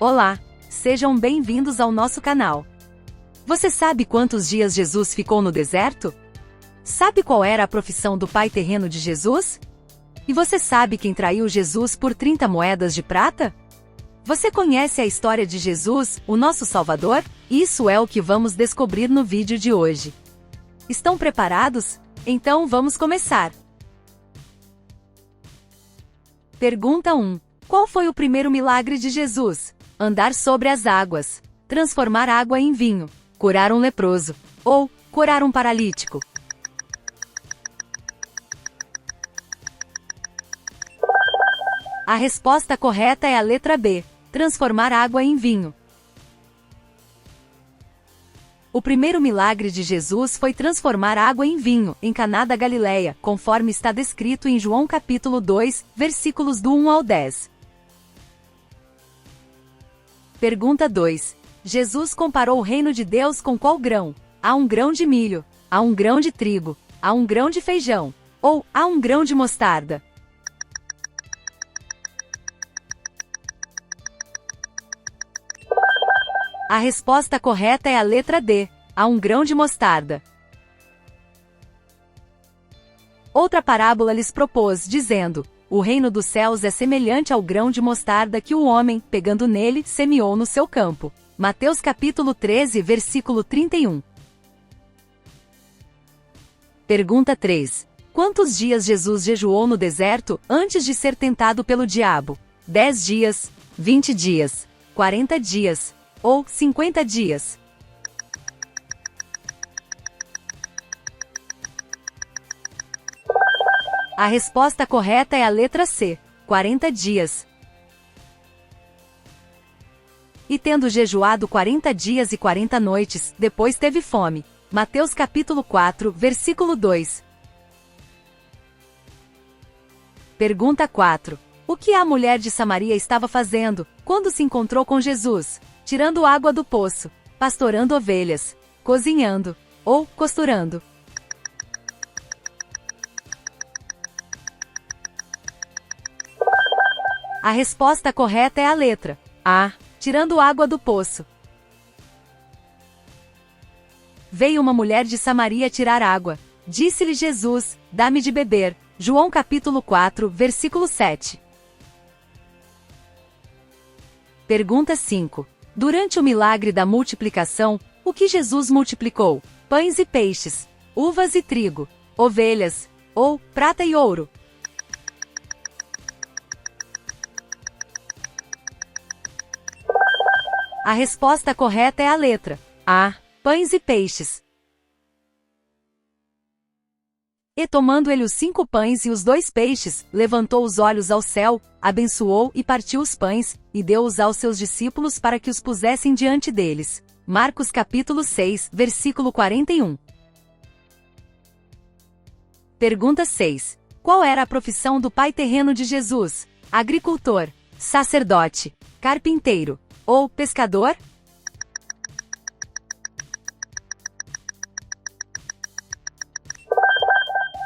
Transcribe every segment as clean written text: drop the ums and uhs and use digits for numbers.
Olá, sejam bem-vindos ao nosso canal. Você sabe quantos dias Jesus ficou no deserto? Sabe qual era a profissão do pai terreno de Jesus? E você sabe quem traiu Jesus por 30 moedas de prata? Você conhece a história de Jesus, o nosso Salvador? Isso é o que vamos descobrir no vídeo de hoje. Estão preparados? Então vamos começar. Pergunta 1. Qual foi o primeiro milagre de Jesus? Andar sobre as águas, transformar água em vinho, curar um leproso, ou curar um paralítico? A resposta correta é a letra B, transformar água em vinho. O primeiro milagre de Jesus foi transformar água em vinho, em Caná da Galileia, conforme está descrito em João capítulo 2, versículos do 1 ao 10. Pergunta 2. Jesus comparou o reino de Deus com qual grão? A um grão de milho, a um grão de trigo, a um grão de feijão, ou a um grão de mostarda? A resposta correta é a letra D, a um grão de mostarda. Outra parábola lhes propôs, dizendo: o reino dos céus é semelhante ao grão de mostarda que o homem, pegando nele, semeou no seu campo. Mateus capítulo 13, versículo 31. Pergunta 3. Quantos dias Jesus jejuou no deserto antes de ser tentado pelo diabo? 10 dias, 20 dias, 40 dias, ou 50 dias? A resposta correta é a letra C, 40 dias. E tendo jejuado 40 dias e 40 noites, depois teve fome. Mateus capítulo 4, versículo 2. Pergunta 4. O que a mulher de Samaria estava fazendo quando se encontrou com Jesus? Tirando água do poço, pastorando ovelhas, cozinhando ou costurando? A resposta correta é a letra A, tirando água do poço. Veio uma mulher de Samaria tirar água. Disse-lhe Jesus: dá-me de beber. João capítulo 4, versículo 7. Pergunta 5. Durante o milagre da multiplicação, o que Jesus multiplicou? Pães e peixes, uvas e trigo, ovelhas, ou prata e ouro? A resposta correta é a letra A, pães e peixes. E tomando ele os 5 pães e os 2 peixes, levantou os olhos ao céu, abençoou e partiu os pães, e deu-os aos seus discípulos para que os pusessem diante deles. Marcos capítulo 6, versículo 41. Pergunta 6. Qual era a profissão do pai terreno de Jesus? Agricultor, sacerdote, carpinteiro ou pescador?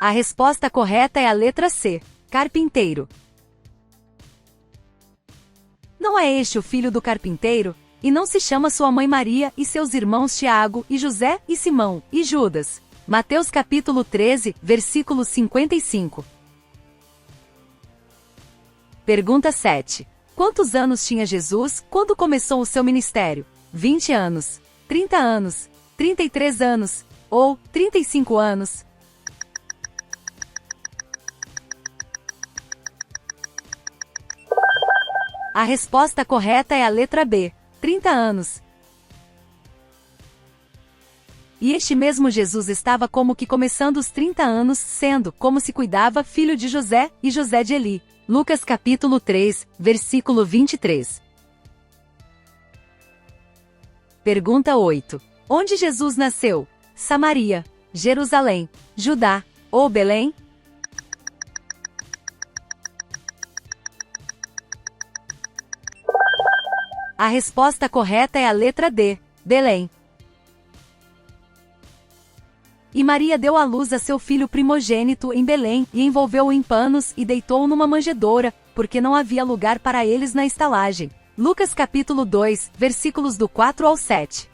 A resposta correta é a letra C, carpinteiro. Não é este o filho do carpinteiro? E não se chama sua mãe Maria e seus irmãos Tiago, e José, e Simão, e Judas? Mateus capítulo 13, versículo 55. Pergunta 7. Quantos anos tinha Jesus quando começou o seu ministério? 20 anos, 30 anos, 33 anos, ou 35 anos? A resposta correta é a letra B, 30 anos. E este mesmo Jesus estava como que começando os 30 anos, sendo, como se cuidava, filho de José, e José de Eli. Lucas capítulo 3, versículo 23. Pergunta 8. Onde Jesus nasceu? Samaria, Jerusalém, Judá ou Belém? A resposta correta é a letra D, Belém. E Maria deu à luz a seu filho primogênito em Belém, e envolveu-o em panos, e deitou-o numa manjedoura, porque não havia lugar para eles na estalagem. Lucas capítulo 2, versículos do 4 ao 7.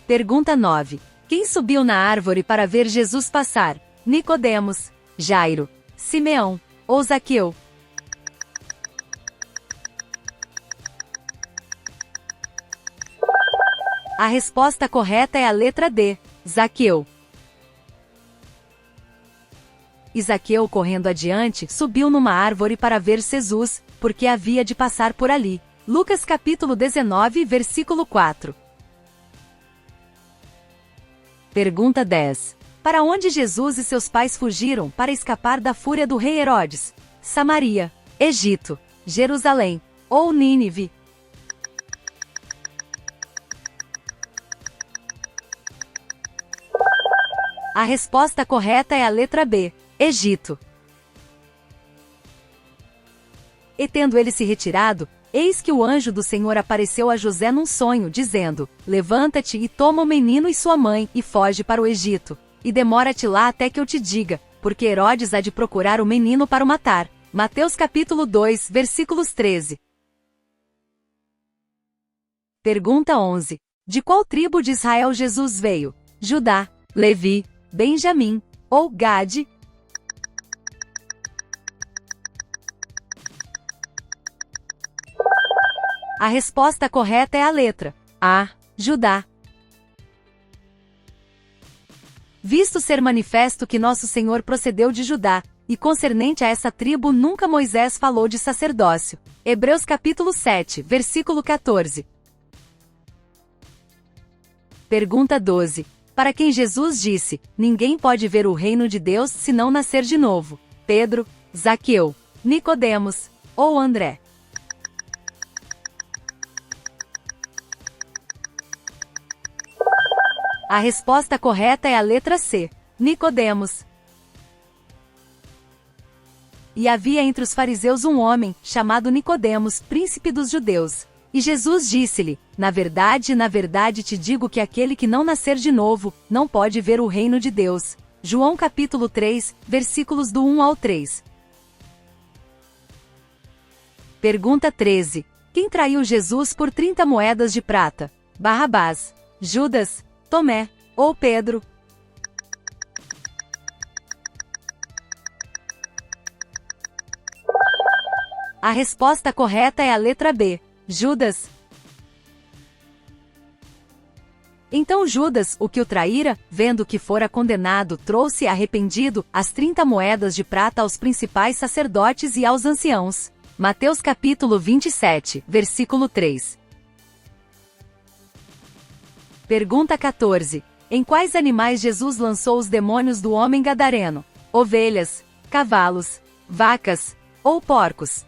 Pergunta 9. Quem subiu na árvore para ver Jesus passar? Nicodemos, Jairo, Simeão ou Zaqueu? A resposta correta é a letra D, Zaqueu. E Zaqueu, correndo adiante, subiu numa árvore para ver Jesus, porque havia de passar por ali. Lucas capítulo 19, versículo 4. Pergunta 10. Para onde Jesus e seus pais fugiram para escapar da fúria do rei Herodes? Samaria, Egito, Jerusalém ou Nínive? A resposta correta é a letra B, Egito. E tendo ele se retirado, eis que o anjo do Senhor apareceu a José num sonho, dizendo: Levanta-te e toma o menino e sua mãe, e foge para o Egito. E demora-te lá até que eu te diga, porque Herodes há de procurar o menino para o matar. Mateus capítulo 2, versículos 13. Pergunta 11. De qual tribo de Israel Jesus veio? Judá, Levi, Benjamim ou Gade? A resposta correta é a letra A, Judá. Visto ser manifesto que nosso Senhor procedeu de Judá, e concernente a essa tribo nunca Moisés falou de sacerdócio. Hebreus capítulo 7, versículo 14. Pergunta 12. Para quem Jesus disse: Ninguém pode ver o reino de Deus se não nascer de novo? Pedro, Zaqueu, Nicodemos ou André? A resposta correta é a letra C, Nicodemos. E havia entre os fariseus um homem, chamado Nicodemos, príncipe dos judeus. E Jesus disse-lhe: na verdade te digo que aquele que não nascer de novo, não pode ver o reino de Deus. João capítulo 3, versículos do 1 ao 3. Pergunta 13. Quem traiu Jesus por 30 moedas de prata? Barrabás, Judas, Tomé ou Pedro? A resposta correta é a letra B, Judas. Então Judas, o que o traíra, vendo que fora condenado, trouxe arrependido as 30 moedas de prata aos principais sacerdotes e aos anciãos. Mateus capítulo 27, versículo 3. Pergunta 14. Em quais animais Jesus lançou os demônios do homem gadareno? Ovelhas, cavalos, vacas ou porcos?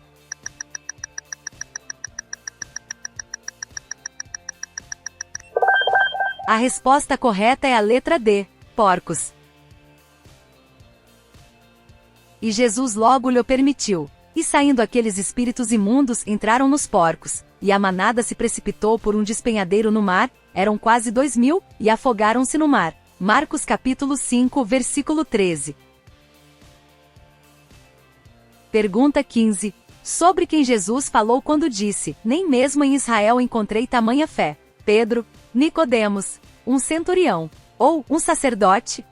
A resposta correta é a letra D, porcos. E Jesus logo lhe permitiu. E saindo aqueles espíritos imundos, entraram nos porcos, e a manada se precipitou por um despenhadeiro no mar, eram quase 2.000, e afogaram-se no mar. Marcos capítulo 5, versículo 13. Pergunta 15. Sobre quem Jesus falou quando disse: Nem mesmo em Israel encontrei tamanha fé. Pedro, Nicodemos, um centurião ou um sacerdote?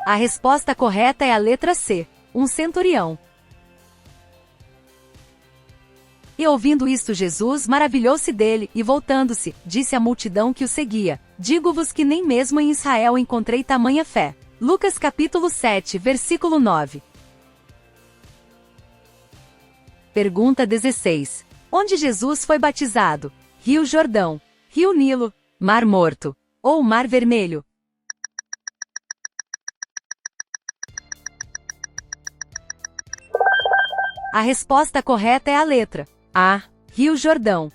A resposta correta é a letra C, um centurião. E ouvindo isto Jesus maravilhou-se dele, e voltando-se, disse à multidão que o seguia: Digo-vos que nem mesmo em Israel encontrei tamanha fé. Lucas capítulo 7, versículo 9. Pergunta 16. Onde Jesus foi batizado? Rio Jordão, Rio Nilo, Mar Morto ou Mar Vermelho? A resposta correta é a letra A, Rio Jordão.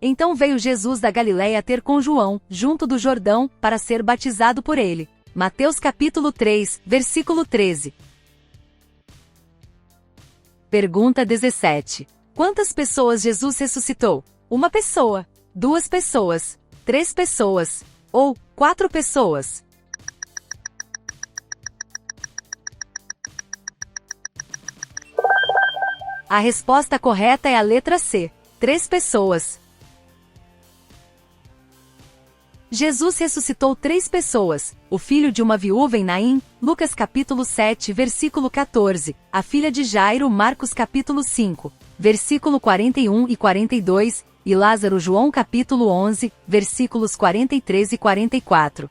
Então veio Jesus da Galiléia ter com João, junto do Jordão, para ser batizado por ele. Mateus capítulo 3, versículo 13. Pergunta 17. Quantas pessoas Jesus ressuscitou? Uma pessoa, 2 pessoas, 3 pessoas ou 4 pessoas. A resposta correta é a letra C, 3 pessoas. Jesus ressuscitou 3 pessoas, o filho de uma viúva em Naim, Lucas capítulo 7, versículo 14, a filha de Jairo, Marcos capítulo 5, versículo 41 e 42, e Lázaro, João capítulo 11, versículos 43 e 44.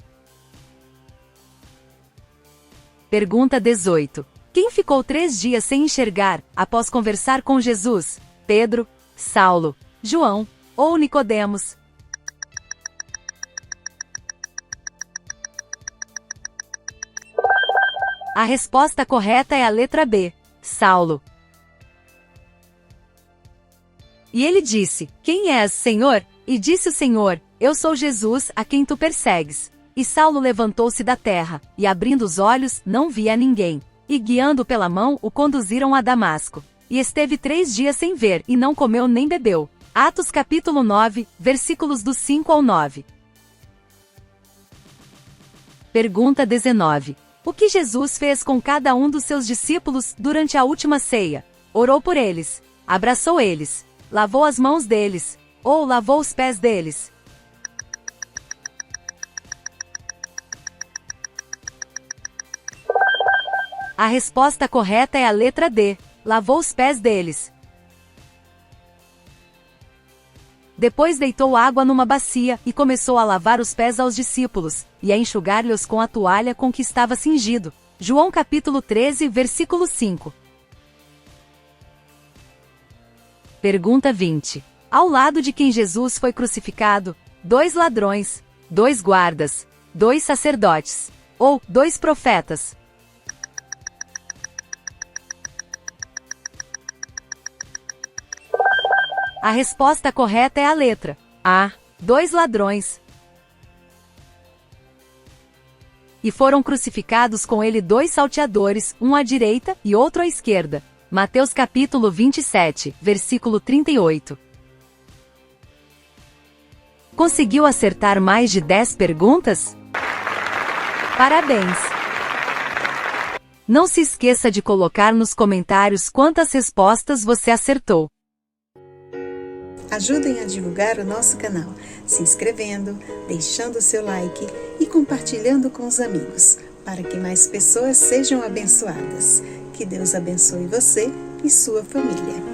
Pergunta 18. Quem ficou 3 dias sem enxergar, após conversar com Jesus? Pedro, Saulo, João ou Nicodemos? A resposta correta é a letra B, Saulo. E ele disse: Quem és, Senhor? E disse o Senhor: Eu sou Jesus, a quem tu persegues. E Saulo levantou-se da terra, e abrindo os olhos, não via ninguém. E guiando pela mão, o conduziram a Damasco. E esteve 3 dias sem ver, e não comeu nem bebeu. Atos capítulo 9, versículos do 5 ao 9. Pergunta 19. O que Jesus fez com cada um dos seus discípulos durante a última ceia? Orou por eles, abraçou eles, lavou as mãos deles, ou lavou os pés deles? A resposta correta é a letra D, lavou os pés deles. Depois deitou água numa bacia, e começou a lavar os pés aos discípulos, e a enxugar-lhes com a toalha com que estava cingido. João capítulo 13, versículo 5. Pergunta 20. Ao lado de quem Jesus foi crucificado, 2 ladrões, 2 guardas, 2 sacerdotes, ou 2 profetas? A resposta correta é a letra A, 2 ladrões. E foram crucificados com ele 2 salteadores, um à direita e outro à esquerda. Mateus capítulo 27, versículo 38. Conseguiu acertar mais de 10 perguntas? Parabéns! Não se esqueça de colocar nos comentários quantas respostas você acertou. Ajudem a divulgar o nosso canal, se inscrevendo, deixando o seu like e compartilhando com os amigos, para que mais pessoas sejam abençoadas. Que Deus abençoe você e sua família.